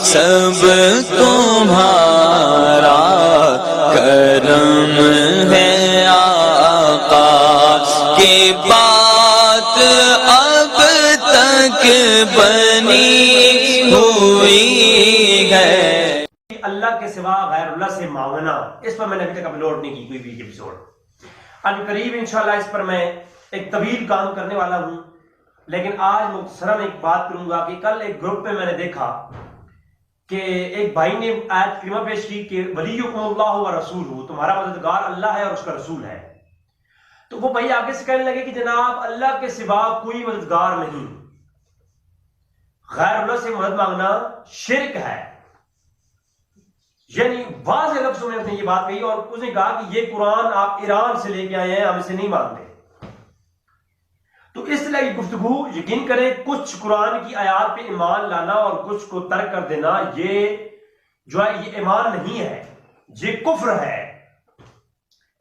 سب تمہارا کرم ہے آقا کی بات اب تک بنی ہوئی ہے۔ اللہ کے سوا غیر اللہ سے مانگنا، اس پر میں نے ابھی تک اپلوڈ نہیں کی کوئی بھی ایپیسوڈ۔ اب قریب انشاءاللہ اس پر میں ایک طویل کام کرنے والا ہوں، لیکن آج مختصراً ایک بات کروں گا کہ کل ایک گروپ میں نے دیکھا کہ ایک بھائی نے آیت کریمہ پیش کی کہ ولیکم اللہ و رسولہ، تمہارا مددگار اللہ ہے اور اس کا رسول ہے۔ تو وہ بھائی آگے سے کہنے لگے کہ جناب اللہ کے سوا کوئی مددگار نہیں، غیر اللہ سے مدد مانگنا شرک ہے۔ یعنی واضح لفظوں میں اس نے یہ بات کہی، اور اس نے کہا کہ یہ قرآن آپ ایران سے لے کے آئے ہیں، ہم اسے نہیں مانتے۔ تو اس طرح کی گفتگو یقین کریں کچھ قرآن کی آیات پہ ایمان لانا اور کچھ کو ترک کر دینا، یہ جو ہے یہ ایمان نہیں ہے، یہ کفر ہے۔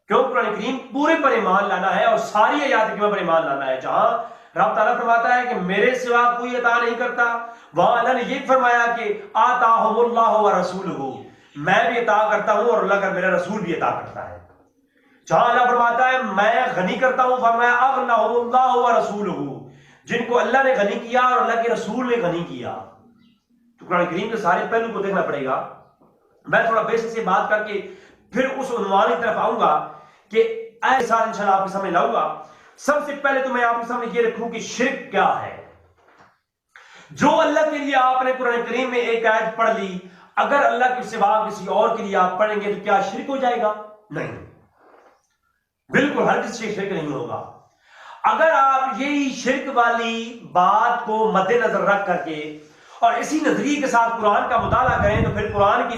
کیوں؟ قرآن کریم پورے پر ایمان لانا ہے اور ساری آیات کریمہ پر ایمان لانا ہے۔ جہاں رب تعالیٰ فرماتا ہے کہ میرے سوا کوئی عطا نہیں کرتا، وہاں اللہ نے یہ فرمایا کہ آتاہم اللہ و رسولہ، میں بھی عطا کرتا ہوں اور اللہ کا میرا رسول بھی عطا کرتا ہے۔ جہاں اللہ فرماتا ہے میں غنی کرتا ہوں، فرمایا اغناہم اللہ و رسولہ، جن کو اللہ نے غنی کیا اور اللہ کے رسول نے غنی کیا۔ تو قرآن کریم کے سارے پہلو کو دیکھنا پڑے گا۔ میں تھوڑا بیسک سے بات کر کے پھر اس عنوان کی طرف آؤں گا کہ ایسا انشاءاللہ آپ کے سامنے لاؤں گا۔ سب سے پہلے تو میں آپ کے سامنے یہ رکھوں کہ شرک کیا ہے۔ جو اللہ کے لیے آپ نے قرآن کریم میں ایک آیت پڑھ لی، اگر اللہ کے سوا کسی اور کے لیے آپ پڑھیں گے تو کیا شرک ہو جائے گا؟ نہیں، بالکل ہر کسی شرک نہیں ہوگا۔ اگر آپ یہی شرک والی بات کو مد نظر رکھ کر کے اور اسی نظریے کے ساتھ قرآن کا مطالعہ کریں تو پھر قرآن کی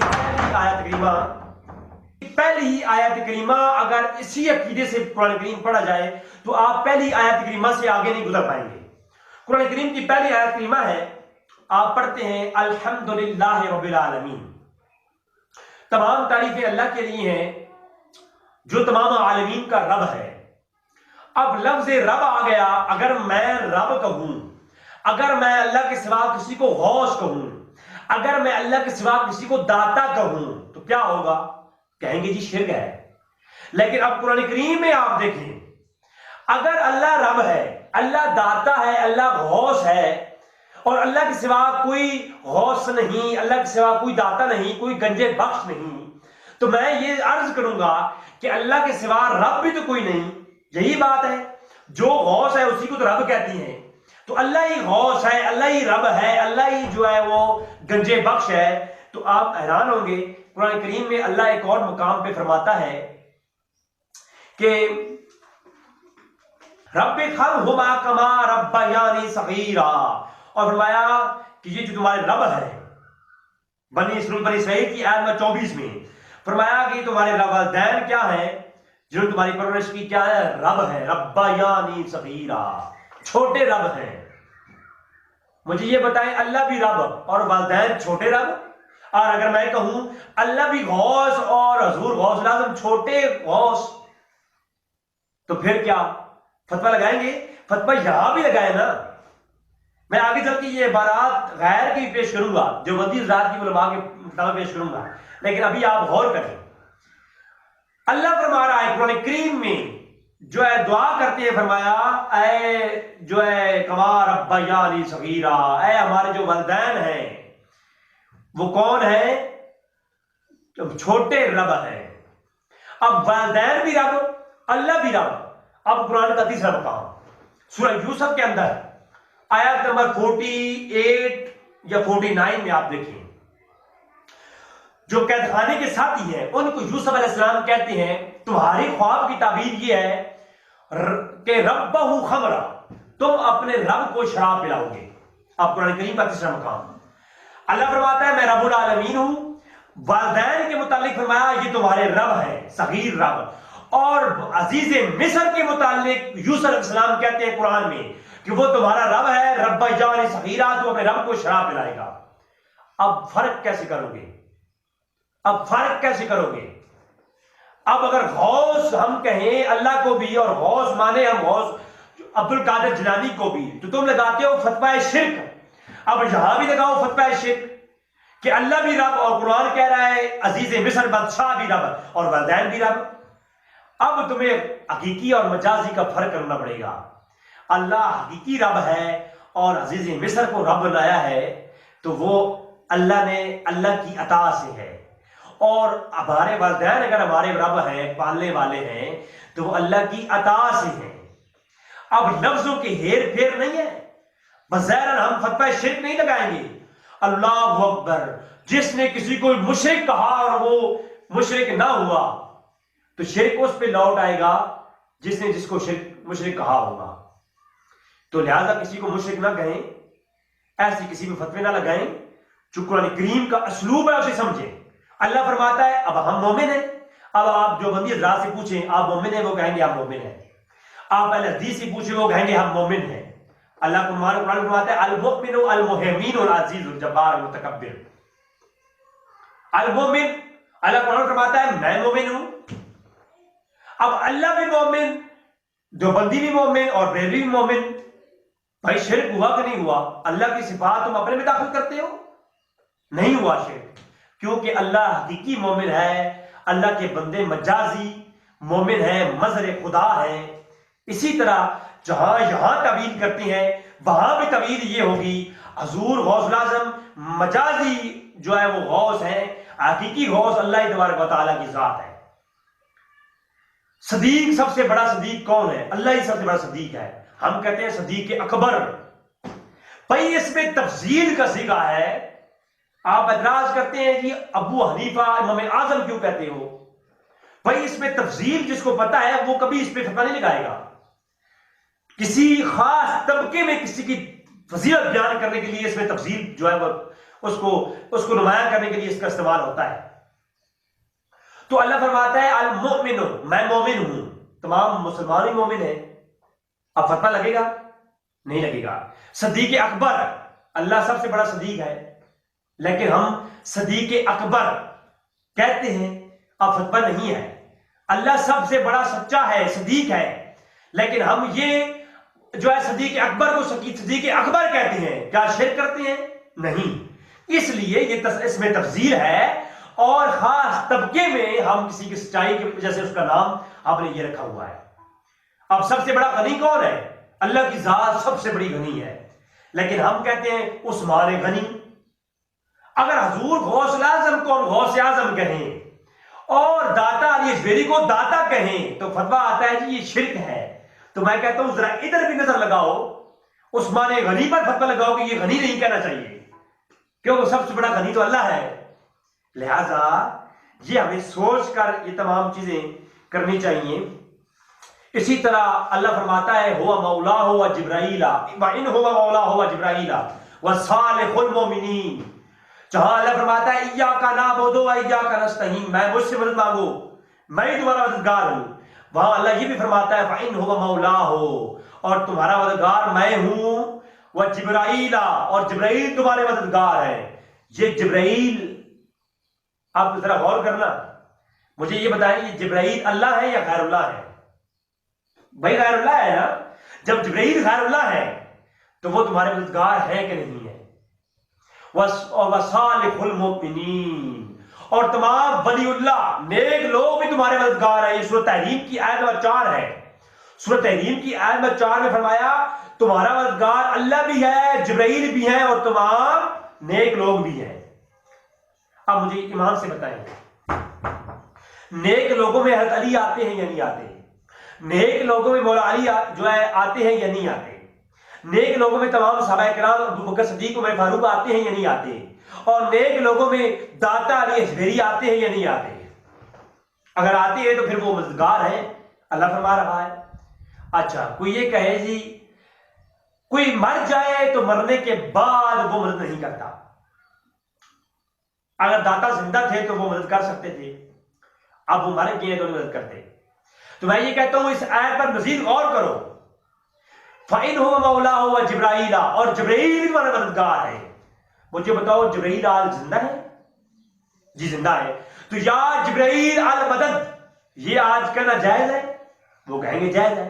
پہلی آیت کریمہ اگر اسی عقیدے سے قرآن کریم پڑھا جائے تو آپ پہلی آیت کریمہ سے آگے نہیں گزر پائیں گے۔ قرآن کریم کی پہلی آیت کریمہ ہے، آپ پڑھتے ہیں الحمدللہ رب العالمین، تمام تعریفیں اللہ کے لیے ہیں جو تمام عالمین کا رب ہے۔ اب لفظ رب آ گیا، اگر میں رب کہوں، اگر میں اللہ کے سوا کسی کو غوث کہوں، اگر میں اللہ کے سوا کسی کو داتا کہوں تو کیا ہوگا؟ کہیں گے جی شرک ہے۔ لیکن اب قرآن کریم میں آپ دیکھیں، اگر اللہ رب ہے، اللہ داتا ہے، اللہ غوث ہے، اور اللہ کے سوا کوئی غوث نہیں، اللہ کے سوا کوئی داتا نہیں، کوئی گنجے بخش نہیں، تو میں یہ عرض کروں گا کہ اللہ کے سوا رب بھی تو کوئی نہیں۔ یہی بات ہے، جو غوث ہے اسی کو تو رب کہتی ہیں، تو اللہ ہی غوث ہے، اللہ ہی رب ہے، اللہ ہی جو ہے وہ گنجے بخش ہے۔ تو آپ حیران ہوں گے، قرآن کریم میں اللہ ایک اور مقام پہ فرماتا ہے کہ رب ارحمہما کما ربیانی صغیرا، اور فرمایا کہ یہ جو تمہارے رب ہے، بنی اسرائیل کی آیت نمبر 24 میں فرمایا کہ تمہارے والدین کیا ہیں، جنہوں نے تمہاری پرورش کی، کیا ہے؟ رب ہے، ربیانی صغیرا، چھوٹے رب ہیں۔ مجھے یہ بتائیں، اللہ بھی رب اور والدین چھوٹے رب؟ اور اگر میں کہوں اللہ بھی غوث اور حضور غوث اعظم چھوٹے غوث، تو پھر کیا فتویٰ لگائیں گے؟ فتویٰ یہاں بھی لگائے نا۔ میں آگے چل کے یہ عبارات غیر کی پیش کروں گا، جو مدی ذات کی علماء کے کتابیں پیش کروں گا، لیکن ابھی آپ غور کریں۔ اللہ فرما رہا ہے قرآن کریم میں، جو ہے دعا کرتے ہیں، فرمایا اے جو ہے کما ربیانی صغیرا، اے ہمارے جو والدین ہیں وہ کون ہیں؟ چھوٹے رب ہیں۔ اب والدین بھی رب، اللہ بھی رب۔ اب قرآن کا تیسرا مقام سورہ یوسف کے اندر آیت نمبر 48 یا 49 میں آپ دیکھیں، جو قید خانے کے ساتھی ہیں ان کو یوسف علیہ السلام کہتے ہیں تمہاری خواب کی تعبیر یہ ہے کہ ربہ خمرا، تم اپنے رب کو شراب پلاؤ گے۔ اب قرآن کریم کا تیسرا مقام اللہ فرماتا ہے میں رب العالمین ہوں۔ والدین کے متعلق فرمایا یہ تمہارے رب ہے، صغیر رب۔ اور عزیز مصر کے متعلق یوسف علیہ السلام کہتے ہیں قرآن میں کہ وہ تمہارا رب ہے، رب جان صغیرہ، تو اپنے رب کو شراب پلائے گا۔ اب فرق کیسے کرو گے؟ اب فرق کیسے کرو گے؟ اب اگر غوث ہم کہیں اللہ کو بھی اور غوث مانے ہم غوث عبد القادر جیلانی کو بھی، تو تم لگاتے ہو فتویٰ شرک۔ اب یہاں بھی لگاؤ فتویٰ شرک، کہ اللہ بھی رب، اور قرآن کہہ رہا ہے عزیز مصر بادشاہ بھی رب اور والدین بھی رب۔ اب تمہیں حقیقی اور مجازی کا فرق کرنا پڑے گا۔ اللہ حقیقی رب ہے اور عزیز مصر کو رب بنایا ہے تو وہ اللہ نے اللہ کی عطا سے ہے، اور ہمارے والدین اگر ہمارے رب ہیں، پالنے والے ہیں، تو وہ اللہ کی عطا سے ہیں۔ اب لفظوں کی ہیر پھیر نہیں ہے، بظاہر ہم فتویٰ شرک نہیں لگائیں گے۔ اللہ اکبر، جس نے کسی کو مشرک کہا اور وہ مشرک نہ ہوا تو شرک اس پہ لوٹ آئے گا جس کو مشرک کہا ہوگا۔ تو لہذا کسی کو مشرک نہ کہیں، ایسی کسی پہ فتوے نہ لگائیں، جو قرآن کریم کا اسلوب ہے اسے سمجھیں۔ اللہ فرماتا ہے اب ہم مومن ہیں۔ اب آپ جو بندی حضرات سے پوچھیں آپ مومن ہیں، وہ کہیں گے آپ مومن ہیں۔ آپ اہل حدیث سے پوچھیں وہ کہیں گے ہم مومن ہیں۔ اللہ کو قرآن فرماتا ہے المؤمن المہیمن العزیز الجبار المتکبر۔ المؤمن، اللہ قرآن فرماتا ہے میں مومن ہوں۔ اب اللہ بھی مومن، دیوبندی بھی مومن اور بریلوی بھی مومن۔ بھائی شرک ہوا کہ نہیں ہوا؟ اللہ کی صفات تم اپنے میں داخل کرتے ہو؟ نہیں ہوا شرک، کیونکہ اللہ حقیقی مومن ہے، اللہ کے بندے مجازی مومن ہیں، مظہر خدا ہیں۔ اسی طرح جہاں یہاں تعویل کرتے ہیں وہاں بھی تعویل یہ ہوگی حضور غوث الاعظم مجازی جو ہے وہ غوث ہے، حقیقی غوث اللہ تبارک و تعالیٰ کی ذات ہے۔ صدیق، سب سے بڑا صدیق کون ہے؟ اللہ ہی سب سے بڑا صدیق ہے۔ ہم کہتے ہیں صدیق اکبر۔ بھائی اس میں تفضیل کا صیغہ ہے۔ آپ اعتراض کرتے ہیں کہ ابو حنیفہ امام اعظم کیوں کہتے ہو؟ بھائی اس میں تفضیل جس کو پتا ہے وہ کبھی اس پہ فتویٰ نہیں لگائے گا۔ کسی خاص طبقے میں کسی کی فضیلت بیان کرنے کے لیے اس میں تفضیل جو ہے وہ اس کو نمایاں کرنے کے لیے اس کا استعمال ہوتا ہے۔ تو اللہ فرماتا ہے المؤمن، میں مومن ہوں، تمام مسلمان ہی مومن ہیں۔ اب فتویٰ لگے گا؟ نہیں لگے گا۔ صدیق اکبر، اللہ سب سے بڑا صدیق ہے، لیکن ہم صدیق اکبر کہتے ہیں، اب فتویٰ نہیں ہے۔ اللہ سب سے بڑا سچا ہے، صدیق ہے، لیکن ہم یہ جو ہے صدیق اکبر کو صدیق اکبر کہتے ہیں، کیا شرک کرتے ہیں؟ نہیں۔ اس لیے یہ اس میں تفضیل ہے، اور خاص طبقے میں ہم کسی کی سچائی کی وجہ سے اس کا نام آپ نے یہ رکھا ہوا ہے۔ اب سب سے بڑا غنی کون ہے؟ اللہ کی ذات سب سے بڑی غنی ہے، لیکن ہم کہتے ہیں عثمان غنی۔ اگر حضور غوث الاعظم کو ہم غوث اعظم کہیں اور داتا علی اجمیری کو داتا کہیں تو فتویٰ آتا ہے جی یہ شرک ہے۔ تو میں کہتا ہوں ذرا ادھر بھی نظر لگاؤ، عثمان غنی پر فتویٰ لگاؤ کہ یہ غنی نہیں کہنا چاہیے، کیونکہ سب سے بڑا غنی تو اللہ ہے۔ لہذا یہ ہمیں سوچ کر یہ تمام چیزیں کرنی چاہیے۔ اسی طرح اللہ فرماتا ہے ہوا مولا ہوا جبرائیل وَإِنْ هُوَ مولا ہوا جبرائیل وَصَالِحُ الْمُؤْمِنِينَ، جہاں اللہ فرماتا ہے اِيَّاكَ نَعْبُدُ وَإِيَّاكَ نَسْتَعِينُ، میں مجھ سے مدد مانگو، میں ہی تمہارا مددگار ہوں۔ وہاں اللہ یہ بھی فرماتا ہے فَإِنْ هُوَ مَوْلَاهُ، اور تمہارا مددگار میں ہوں، وَجِبْرَائِيلَ، اور جبرائیل تمہارے مددگار ہے۔ یہ جبرائیل، آپ ذرا غور کرنا، مجھے یہ بتائیں یہ جبرائیل اللہ ہے یا غیر اللہ ہے؟ بھائی غیر اللہ ہے نا۔ جب جبرائیل غیر اللہ ہے تو وہ تمہارے مددگار ہے کہ نہیں ہے؟ وَصَالِحُ الْمُؤْمِنِينَ، اور تمام ولی اللہ نیک لوگ بھی تمہارے مددگار ہیں۔ یہ سورۃ تحریم کی آیت نمبر 4 ہے۔ سورۃ تحریم کی آیت نمبر 4 میں فرمایا تمہارا مددگار اللہ بھی ہے، جبرائیل بھی ہے، اور تمام نیک لوگ بھی ہیں۔ اب مجھے ایمان سے بتائیں، نیک لوگوں میں حضرت علی آتے ہیں یا نہیں آتے؟ نیک لوگوں میں مولا علی جو ہے آتے ہیں یا نہیں آتے؟ نیک لوگوں میں تمام صحابہ کرام ابو بکر صدیق عمر فاروق آتے ہیں یا نہیں آتے؟ اور نیک لوگوں میں داتا علی اجمیری آتے ہیں یا نہیں آتے؟ اگر آتے ہیں تو پھر وہ مددگار ہیں، اللہ فرما رہا ہے۔ اچھا کوئی یہ کہے جی کوئی مر جائے تو مرنے کے بعد وہ مدد نہیں کرتا، اگر داتا زندہ تھے تو وہ مدد کر سکتے تھے، اب وہ مر گئے تو نہیں مدد کرتے۔ تو میں یہ کہتا ہوں اس آیت پر مزید غور کرو۔ فَإِنْ هُوَ مَوْلَاهُ وَجِبْرَائِيلَ، اور جبرائیل بھی تمہارا مددگار ہے۔ مجھے بتاؤ جبرائیل آج زندہ ہے؟ جی زندہ ہے۔ تو یا جبرائیل المدد، یہ آج کہنا جائز ہے؟ وہ کہیں گے جائز ہے۔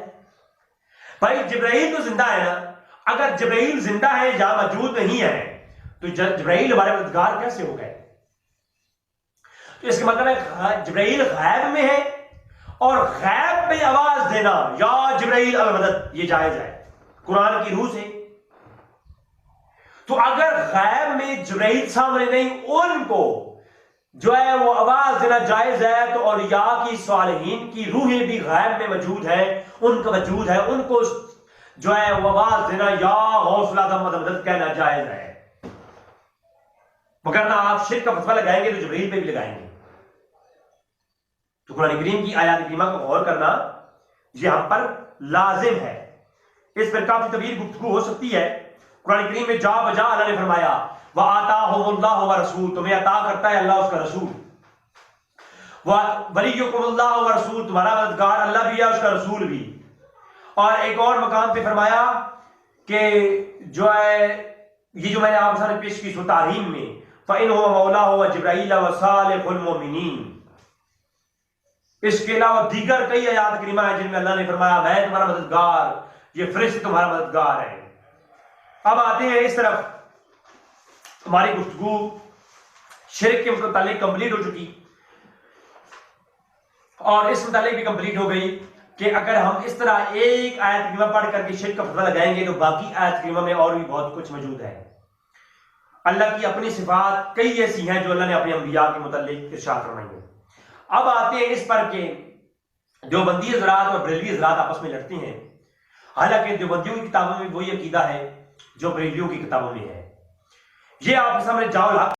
بھائی جبرائیل تو زندہ ہے نا، اگر جبرائیل زندہ ہے یا موجود نہیں ہے تو جبرائیل ہمارے مددگار کیسے ہو گئے؟ تو اس کا مطلب ہے جبرائیل غیب میں ہے، اور غیب میں آواز دینا یا جبرائیل المدد یہ جائز ہے قرآن کی روح سے۔ تو اگر غیب میں جبرائیل سامنے نہیں، ان کو جو ہے وہ آواز دینا جائز ہے، تو اولیاء کی صالحین کی روحیں بھی غیب میں موجود ہیں، ان کا وجود ہے، ان کو جو ہے وہ آواز دینا یا غوث الاعظم مدد کہنا جائز ہے۔ وگرنہ آپ شرک کا فتویٰ لگائیں گے تو جبرائیل پہ بھی لگائیں گے۔ تو قرآن کریم کی آیات کریمہ کو غور کرنا یہ ہم پر لازم ہے، اس پر کافی طویل گفتگو ہو سکتی ہے۔ قرآن کریم میں جا بجا اللہ نے فرمایا وَآتَاهُمُ اللَّهُ وَرَسُولُ، تمہیں عطا کرتا ہے اللہ اس کا رسول، وَوَلِيُّكُمُ اللَّهُ وَرَسُولُ، تمہارا مددگار اللہ بھی ہے اس کا رسول بھی۔ اور ایک اور مقام پہ فرمایا کہ جو ہے یہ جو میں نے آپ کے سامنے پیش کی سو تعلیم میں فَإِنْهُ مَوْلَاهُ وَجِبْرَائِيلَ وَصَالِحُ الْمُؤْمِنِينَ، اس کے علاوہ دیگر کئی آیات کریمہ ہیں جن میں اللہ نے فرمایا میں تمہارا مددگار، یہ فرشتے تمہارا مددگار ہے۔ اب آتے ہیں اس طرف، ہماری گفتگو شرک کے متعلق کمپلیٹ ہو چکی، اور اس متعلق بھی کمپلیٹ ہو گئی کہ اگر ہم اس طرح ایک آیت کریمہ پڑھ کر کے شرک کا فتویٰ لگائیں گے تو باقی آیت کریمہ میں اور بھی بہت کچھ موجود ہے۔ اللہ کی اپنی صفات کئی ایسی ہیں جو اللہ نے اپنے انبیاء کے متعلق ارشاد فرمائی ہیں۔ اب آتے ہیں اس پر کہ دیوبندی حضرات اور بریلوی حضرات آپس میں لڑتے ہیں، حالانکہ دیوبندیوں کی کتابوں میں وہی عقیدہ ہے جو بریلویوں کی کتابوں میں ہے۔ یہ آپ کے سامنے جاؤ